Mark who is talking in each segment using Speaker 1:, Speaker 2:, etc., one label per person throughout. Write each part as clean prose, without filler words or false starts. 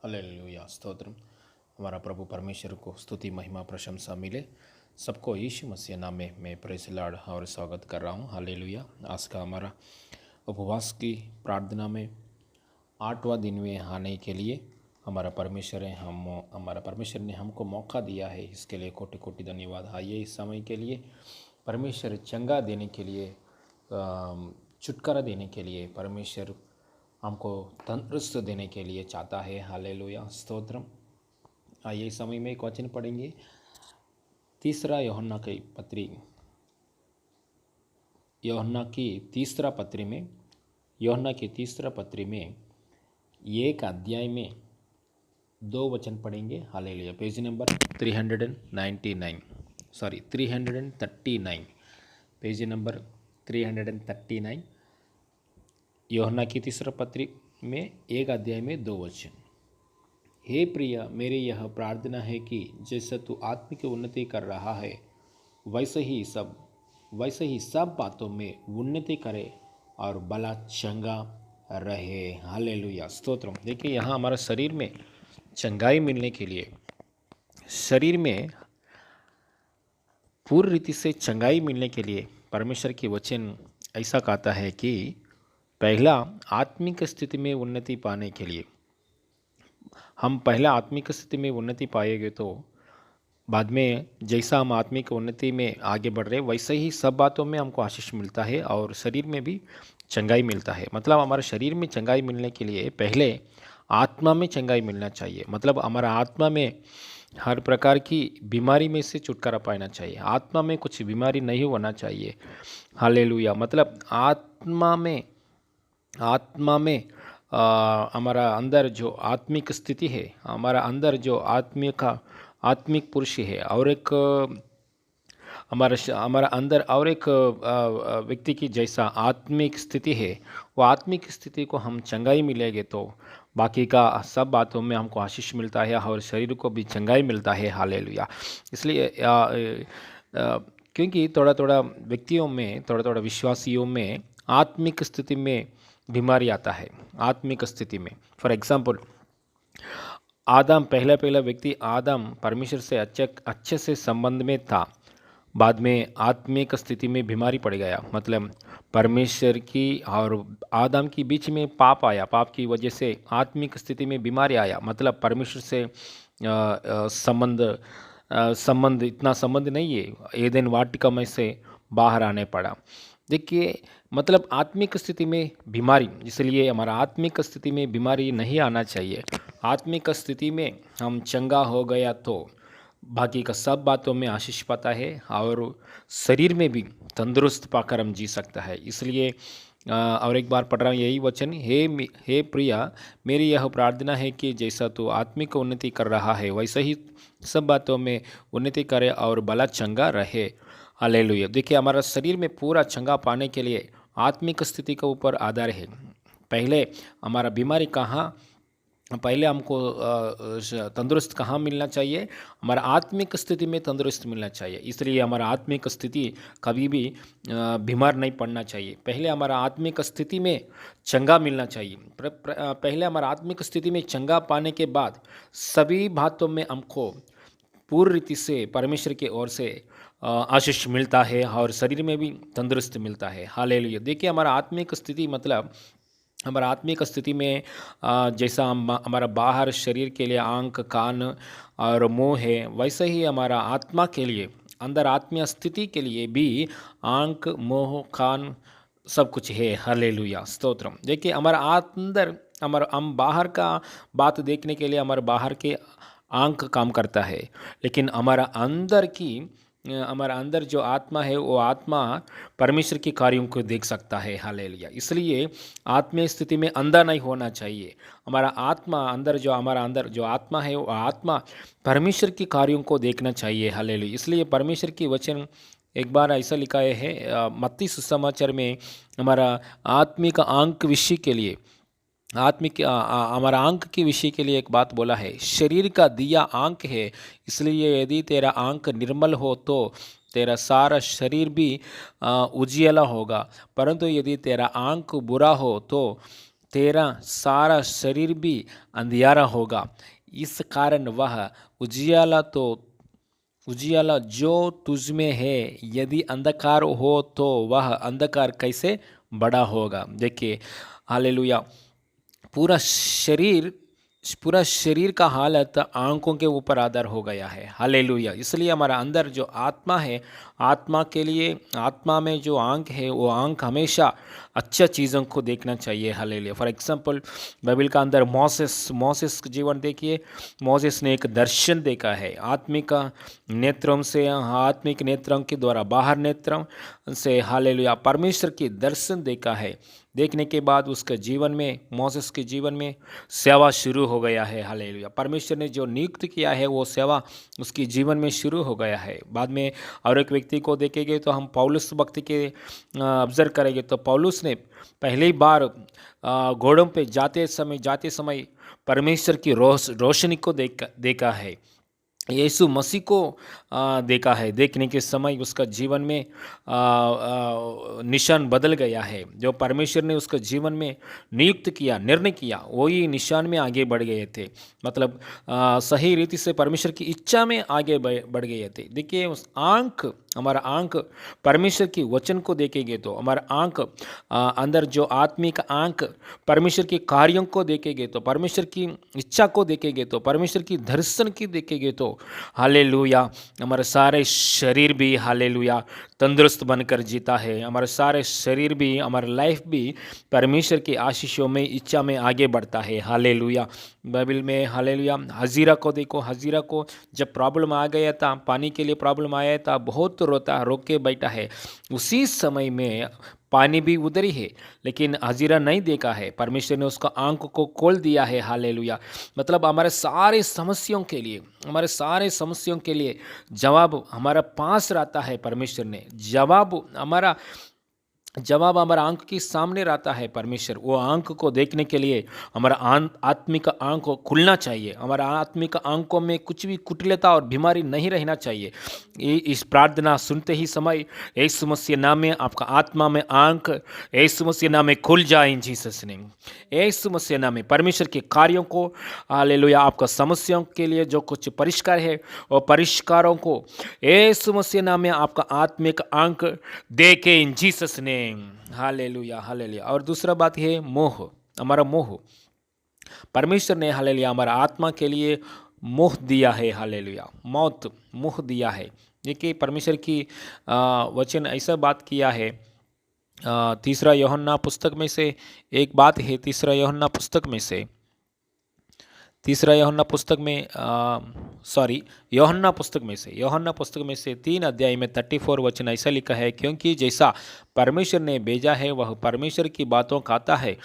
Speaker 1: Hallelujah stotram. हमारा प्रभु परमेश्वर को स्तुति महिमा प्रशंसा मिले। सबको यीशु मसीह नाम में मैं प्रेस लॉर्ड और स्वागत कर रहा हूँ। हालेलुया। आज का हमारा उपवास की प्रार्थना में 8वां दिन में आने के लिए हमारा परमेश्वर है हमारा परमेश्वर ने हमको मौका दिया है। इसके लिए कोटि कोटि धन्यवाद। आइए इस समय के लिए परमेश्वर चंगा देने के लिए छुटकारा देने के लिए परमेश्वर हमको तंदुरुस्त देने के लिए चाहता है। हालेलुया स्तोत्रम। आइए इस समय में एक वचन पढ़ेंगे। तीसरा यूहन्ना की पत्री यूहन्ना की तीसरा पत्री में एक अध्याय में 2 वचन पढ़ेंगे। Hallelujah. Page number 339 page number 339 यूहन्ना की तीसरा पत्री में एक अध्याय में 2 वचन। हे प्रिय, मेरी यह प्रार्थना है कि जैसे तू आत्मिक उन्नति कर रहा है वैसे ही सब बातों में उन्नति करे और भला चंगा रहे। हालेलुया स्तोत्रम। देखिए यहाँ हमारा शरीर में चंगाई मिलने के लिए, शरीर में पूर्ण रीति से चंगाई मिलने के लिए परमेश्वर की वचन ऐसा कहता है कि पहला आत्मिक स्थिति में उन्नति पाने के लिए, हम पहला आत्मिक स्थिति में उन्नति पाएंगे तो बाद में जैसा हम आत्मिक उन्नति में आगे बढ़ रहे वैसे ही सब बातों में हमको आशीष मिलता है और शरीर में भी चंगाई मिलता है। मतलब हमारे शरीर में चंगाई मिलने के लिए पहले आत्मा में चंगाई मिलना चाहिए। मतलब हमारा आत्मा में हर प्रकार की बीमारी में से छुटकारा पाना चाहिए। आत्मा में कुछ बीमारी नहीं होना चाहिए। हालेलुया। मतलब आत्मा में हमारा अंदर जो आत्मिक स्थिति है, हमारा अंदर जो आत्मिक पुरुष है और एक हमारा अंदर और एक व्यक्ति की जैसा आत्मिक स्थिति है, वो आत्मिक स्थिति को हम चंगाई मिलेंगे तो बाकी का सब बातों में हमको आशीष मिलता है और शरीर को भी चंगाई मिलता है। हालेलुया। इसलिए क्योंकि थोड़ा व्यक्तियों में, थोड़ा विश्वासियों में आत्मिक स्थिति में बीमारी आता है। आत्मिक स्थिति में फॉर एग्जांपल पहला व्यक्ति आदम परमेश्वर से अच्छे से संबंध में था, बाद में आत्मिक स्थिति में बीमारी पड़ गया। मतलब परमेश्वर की और आदम के बीच में पाप आया, पाप की वजह से आत्मिक स्थिति में बीमारी आया। मतलब परमेश्वर से संबंध इतना संबंध नहीं है, एदेन वाटिका में से बाहर आने पड़ा। देखिए मतलब आत्मिक स्थिति में बीमारी, इसलिए हमारा आत्मिक स्थिति में बीमारी नहीं आना चाहिए। आत्मिक स्थिति में हम चंगा हो गया तो बाकी का सब बातों में आशीष पाता है और शरीर में भी तंदुरुस्त पाकर हम जी सकता है। इसलिए और एक बार पढ़ रहा हूँ यही वचन। हे प्रिया, मेरी यह प्रार्थना है कि जैसा तू आत्मिक उन्नति कर रहा है वैसे ही सब बातों में उन्नति करे और भला चंगा रहे। हालेलुया। देखिए हमारा शरीर में पूरा चंगा पाने के लिए आत्मिक स्थिति के ऊपर आधार है। पहले हमारा बीमारी पहले हमको तंदुरुस्त कहाँ मिलना चाहिए? हमारा आत्मिक स्थिति में तंदुरुस्त मिलना चाहिए। इसलिए हमारा आत्मिक स्थिति कभी भी बीमार नहीं पड़ना चाहिए। पहले हमारा आत्मिक स्थिति में चंगा मिलना चाहिए। पहले हमारा आत्मिक स्थिति में चंगा पाने के बाद सभी बातों में हमको पूर्ण रीति से परमेश्वर की ओर से आशीष मिलता है और शरीर में भी तंदुरुस्त मिलता है। हालेलुया। देखिए हमारा आत्मिक स्थिति मतलब हमारा आत्मिक स्थिति में जैसा हमारा बाहर शरीर के लिए आँख, कान और मुँह है, वैसे ही हमारा आत्मा के लिए, अंदर आत्मीय स्थिति के लिए भी आँख, मुँह, कान सब कुछ है। हालेलुया स्तोत्रम। देखिए हम बाहर का बात देखने के लिए हमारे बाहर के आँख काम करता है, लेकिन हमारा अंदर जो आत्मा है वो आत्मा परमेश्वर के कार्यों को देख सकता है। हालेलुया। इसलिए आत्मीय स्थिति में अंधा नहीं होना चाहिए। हमारा अंदर जो आत्मा है वो आत्मा परमेश्वर के कार्यों को देखना चाहिए। हालेलुया। इसलिए परमेश्वर की वचन एक बार ऐसा लिखा है मत्ती सुसमाचार में, हमारा आत्मिक आंक विषय के लिए हमारा आंख के विषय के लिए एक बात बोला है। शरीर का दिया आंख है, इसलिए यदि तेरा आंख निर्मल हो तो तेरा सारा शरीर भी उजियाला होगा, परंतु यदि तेरा आंख बुरा हो तो तेरा सारा शरीर भी अंधियारा होगा। इस कारण वह उजियाला तो उजियाला जो तुझ में है, यदि अंधकार हो तो वह अंधकार कैसे बड़ा होगा। देखिए, हालेलुया। पूरा शरीर पूरा शरीर का हालत आंखों के ऊपर आधार हो गया है। हालेलुया। इसलिए हमारा अंदर जो आत्मा है, आत्मा के लिए, आत्मा में जो आंख है, वो आंख हमेशा अच्छा चीज़ों को देखना चाहिए। हालेलुया। फॉर एग्जांपल, बाइबल का अंदर मोसेस का जीवन देखिए। मोसेस ने एक दर्शन देखा है आत्मिक नेत्रों से, आत्मिक नेत्रों के द्वारा, बाहर नेत्रों से, हालेलुया, परमेश्वर की दर्शन देखा है। देखने के बाद उसके जीवन में, मोसेस के जीवन में सेवा शुरू हो गया है। हालेलुया। परमेश्वर ने जो नियुक्त किया है वो सेवा उसके जीवन में शुरू हो गया है। बाद में और एक व्यक्ति को देखेंगे तो हम पौलुस भक्त के ऑब्जर्व करेंगे तो पौलुस ने पहली बार घोड़ों पे जाते समय परमेश्वर की रोशनी को देखा है। यीशु मसीह को देखा है। देखने के समय उसका जीवन में निशान बदल गया है। जो परमेश्वर ने उसका जीवन में नियुक्त किया, निर्णय किया, वही निशान में आगे बढ़ गए थे। मतलब सही रीति से परमेश्वर की इच्छा में आगे बढ़ गए थे। देखिए, उस हमारा आंख परमेश्वर की वचन को देखेंगे तो, हमारा आंख अंदर जो आत्मिक आंख परमेश्वर के कार्यों को देखेंगे तो, परमेश्वर की इच्छा को देखेंगे तो, परमेश्वर की दर्शन की देखेंगे तो, हालेलुया, हमारे सारे शरीर भी, हालेलुया, तंदुरुस्त बनकर जीता है। हमारे सारे शरीर भी, हमारा लाइफ भी परमेश्वर की आशीषों में, इच्छा में आगे बढ़ता है। हालेलुया। बाइबल में, हालेलुया, हजीरा को देखो। हजीरा को जब प्रॉब्लम आ गया था, पानी के लिए प्रॉब्लम आया था, बहुत रोक के बैठा है। उसी समय में पानी भी उधर ही है, लेकिन हजीरा नहीं देखा है। परमेश्वर ने उसका आंख को खोल दिया है। हालेलुया। मतलब हमारे सारे समस्याओं के लिए, हमारे सारे समस्याओं के लिए जवाब हमारा पास रहता है। परमेश्वर ने जवाब हमारा आंख के सामने रहता है। परमेश्वर वो आंख को देखने के लिए हमारा आत्मिक आंख को खुलना चाहिए। हमारा आत्मिक आंखों में कुछ भी कुटिलता और बीमारी नहीं रहना चाहिए। इस प्रार्थना सुनते ही समय यीशु मसीह नाम में आपका आत्मा में आंख यीशु मसीह नाम में खुल जाए इन जीसस नेम। यीशु मसीह नाम में परमेश्वर के कार्यों को, हालेलुया, आपका समस्याओं के लिए जो कुछ परिष्कार है और परिष्कारों को यीशु मसीह नाम में आपका आत्मिक आंख देखे इन जीसस नेम। Hallelujah, hallelujah. और दूसरा बात है मोह, हमारा मोह। परमेश्वर ने, हालेलुया, हमारा आत्मा के लिए मोह दिया है। हालेलुया, मोह दिया है। देखिए, परमेश्वर की वचन ऐसा बात किया है। तीसरा यूहन्ना पुस्तक में से एक बात है, तीसरा यूहन्ना पुस्तक में से यूहन्ना पुस्तक में से 3 अध्याय में 34 वचन ऐसा लिखा है, क्योंकि जैसा परमेश्वर ने भेजा है वह परमेश्वर की बातों कहता है,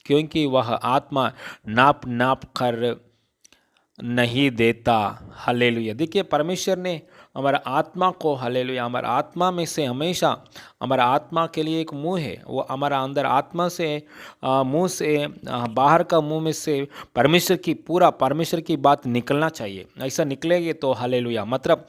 Speaker 1: क्योंकि वह आत्मा नाप कर नहीं देता। हालेलुया। देखिए, परमेश्वर ने हमारा आत्मा को, हालेलुया, हमारा आत्मा में से हमेशा, हमारा आत्मा के लिए एक मुंह है। वो हमारा अंदर आत्मा से, मुंह से, बाहर का मुंह में से परमेश्वर की बात निकलना चाहिए। ऐसा निकलेगी तो, हालेलुया, मतलब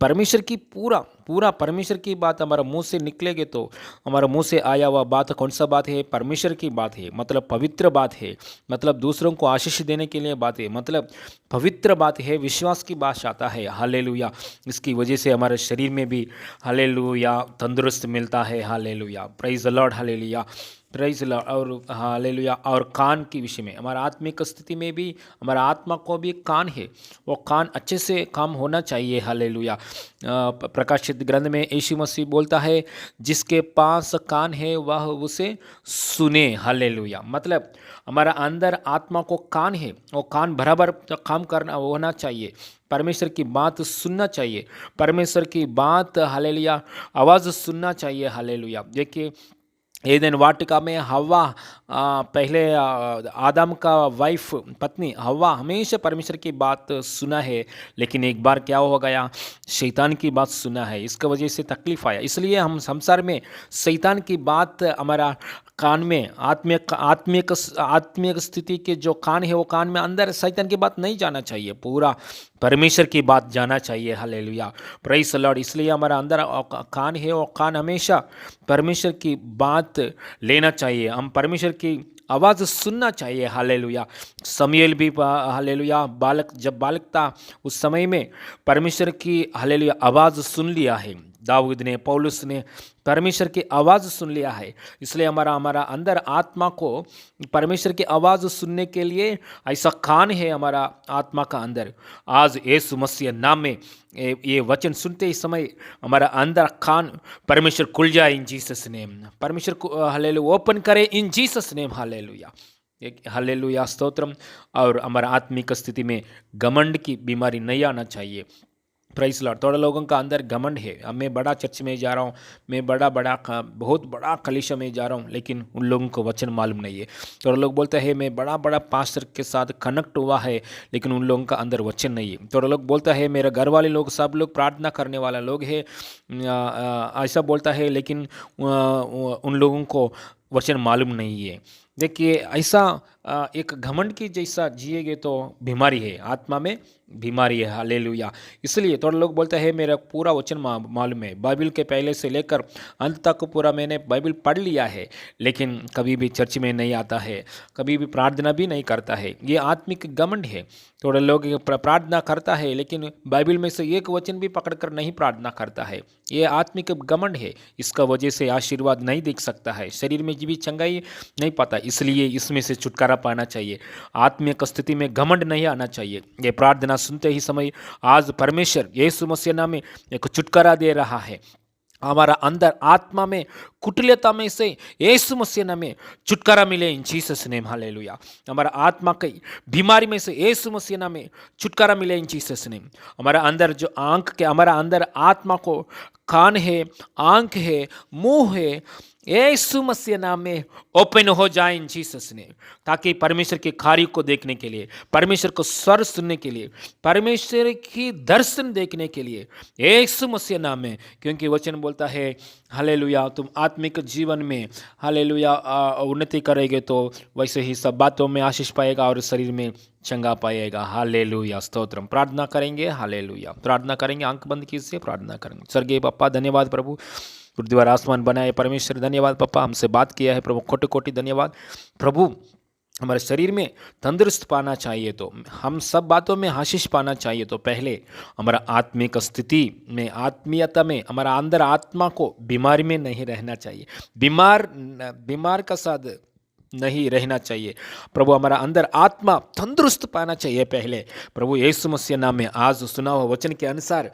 Speaker 1: परमेश्वर की पूरा परमेश्वर की बात हमारा मुंह से निकलेगी तो, हमारा मुंह से आया हुआ बात कौन सा बात है? परमेश्वर की बात है, मतलब पवित्र बात है, मतलब दूसरों को आशीष देने के लिए बात है, मतलब पवित्र बात है, विश्वास की बात आता है। हालेलुया। इसकी वजह से हमारे शरीर में भी, हालेलुया, तंदुरुस्त मिलता है। Hallelujah, praise the Lord, hallelujah, praise Lord. और हालेलुया। और कान के विषय में, हमारा आत्मिक स्थिति में भी, हमारा आत्मा को भी कान है, वो कान अच्छे से काम होना चाहिए। हालेलुया। प्रकाशित ग्रंथ में यीशु मसीह बोलता है, जिसके पास कान है वह उसे सुने। हालेलुया। मतलब हमारा अंदर आत्मा को कान है, वो कान बराबर काम करना होना चाहिए, परमेश्वर की बात सुनना चाहिए, परमेश्वर की बात, हालेलुया, आवाज़ सुनना चाहिए। हालेलुया। देखिए, एदेन वाटिका में हव्वा, पहले आदम का वाइफ, पत्नी हव्वा, हमेशा परमेश्वर की बात सुना है, लेकिन एक बार क्या हो गया, शैतान की बात सुना है, इसका वजह से तकलीफ आया। इसलिए हम संसार में शैतान की बात हमारा कान में, आत्मिक स्थिति के जो कान है वो कान में अंदर शैतान की बात नहीं जाना चाहिए, पूरा परमेश्वर की बात जाना चाहिए। Hallelujah, praise the Lord. इसलिए हमारा अंदर कान है, वो कान हमेशा परमेश्वर की बात लेना चाहिए। हम परमेश्वर की आवाज़ सुनना चाहिए। हालेलुया। शमूएल भी हालेलुया जब बालक था उस समय में परमेश्वर की हालेलुया आवाज़ सुन लिया है। दाऊद ने, पौलुस ने परमेश्वर की आवाज़ सुन लिया है। इसलिए हमारा हमारा अंदर आत्मा को परमेश्वर की आवाज़ सुनने के लिए ऐसा कान है हमारा आत्मा का अंदर। आज यीशु मसीह नाम में ये वचन सुनते ही समय हमारा अंदर कान परमेश्वर खुल जाए इन जीसस नेम। परमेश्वर को हालेलुया ओपन करे इन Jesus name. Hallelujah. Hallelujah stotram. और हमारा आत्मिक स्थिति में घमंड की बीमारी नहीं आना चाहिए। Price Lord. थोड़ा लोगों का अंदर घमंड है। अब मैं बड़ा चर्च में जा रहा हूँ, मैं बहुत बड़ा कलीसिया में जा रहा हूँ, लेकिन उन लोगों को वचन मालूम नहीं है। थोड़ा लोग बोलते हैं मैं बड़ा बड़ा पास्टर के साथ कनेक्ट हुआ है, लेकिन उन लोगों का अंदर वचन नहीं है। थोड़ा लोग बोलता है मेरे घर वाले लोग सब लोग प्रार्थना करने वाला लोग है, ऐसा बोलता है, लेकिन उन लोगों को वचन मालूम नहीं है। देखिए ऐसा एक घमंड की जैसा जिएगे तो बीमारी है, आत्मा में बीमारी है। हालेलुया। इसलिए थोड़ा लोग बोलते हैं मेरा पूरा वचन मालूम है, बाइबल के पहले से लेकर अंत तक पूरा मैंने बाइबल पढ़ लिया है, लेकिन कभी भी चर्च में नहीं आता है, कभी भी प्रार्थना भी नहीं करता है। ये आत्मिक घमंड है। थोड़े लोग प्रार्थना करता है, लेकिन बाइबल में से एक वचन भी पकड़कर नहीं प्रार्थना करता है। ये आत्मिक घमंड है। इसका वजह से आशीर्वाद नहीं दिख सकता है, शरीर में भी चंगाई नहीं पाता। इसलिए इसमें से छुटकारा पाना चाहिए। आत्मिक स्थिति में घमंड नहीं आना चाहिए। ये प्रार्थना सुनते ही समय आज परमेश्वर यीशु मसीह नाम में एक छुटकारा दे रहा है। हमारा अंदर आत्मा में कुटिलता में से यीशु मसीह नाम में छुटकारा मिले इन जीसस नेम। हालेलुया। हमारा आत्मा की बीमारी में से यीशु मसीह नाम में छुटकारा मिले इन जीसस नेम। हमारा अंदर जो हमारा अंदर आत्मा को कान है, आंख है, मुंह है, यीशु मसीह नाम में ओपन हो जाए इन जीसस ने, ताकि परमेश्वर के कार्य को देखने के लिए, परमेश्वर को स्वर सुनने के लिए, परमेश्वर की दर्शन देखने के लिए यीशु मसीह नाम में। क्योंकि वचन बोलता है हालेलुया तुम आत्मिक जीवन में हालेलुया उन्नति करेंगे तो वैसे ही सब बातों में आशीष पाएगा और शरीर में चंगा पाएगा। हालेलुया स्तोत्रम। प्रार्थना करेंगे। हालेलुया। प्रार्थना करेंगे। आंख बंद कीजिए, प्रार्थना करेंगे। स्वर्गीय पप्पा धन्यवाद प्रभु, पृथ्वी आसमान बनाए परमेश्वर धन्यवाद पप्पा, हमसे बात किया है प्रभु, कोटि कोटि धन्यवाद प्रभु। हमारे शरीर में तंदुरुस्त पाना चाहिए तो, हम सब बातों में आशीष पाना चाहिए तो पहले हमारा आत्मिक स्थिति में, आत्मीयता में, हमारा अंदर आत्मा को बीमारी में नहीं रहना चाहिए, बीमार का साथ नहीं रहना चाहिए प्रभु। हमारा अंदर आत्मा तंदुरुस्त पाना चाहिए पहले प्रभु यीशु मसीह नाम में। आज सुना हुआ वचन के अनुसार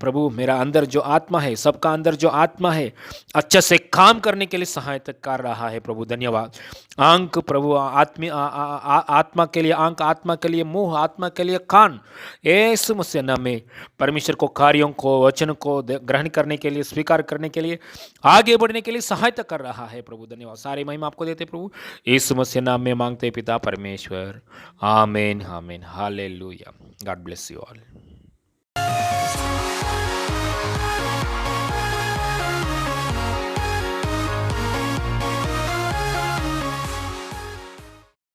Speaker 1: प्रभु मेरा अंदर जो आत्मा है, सबका अंदर जो आत्मा है अच्छे से काम करने के लिए सहायता कर रहा है प्रभु। धन्यवाद। आंख प्रभु आत्मा के लिए आंख, आत्मा के लिए मुंह, आत्मा के लिए कान, यीशु मसीह नाम में परमेश्वर को कार्यों को, वचन को ग्रहण करने के लिए, स्वीकार करने के लिए, आगे बढ़ने के लिए सहायता कर रहा है प्रभु। धन्यवाद। सारी महिमा आपको देते प्रभु, यीशु मसीह नाम में मांगते पिता परमेश्वर। आमीन आमीन। Hallelujah. God bless you all.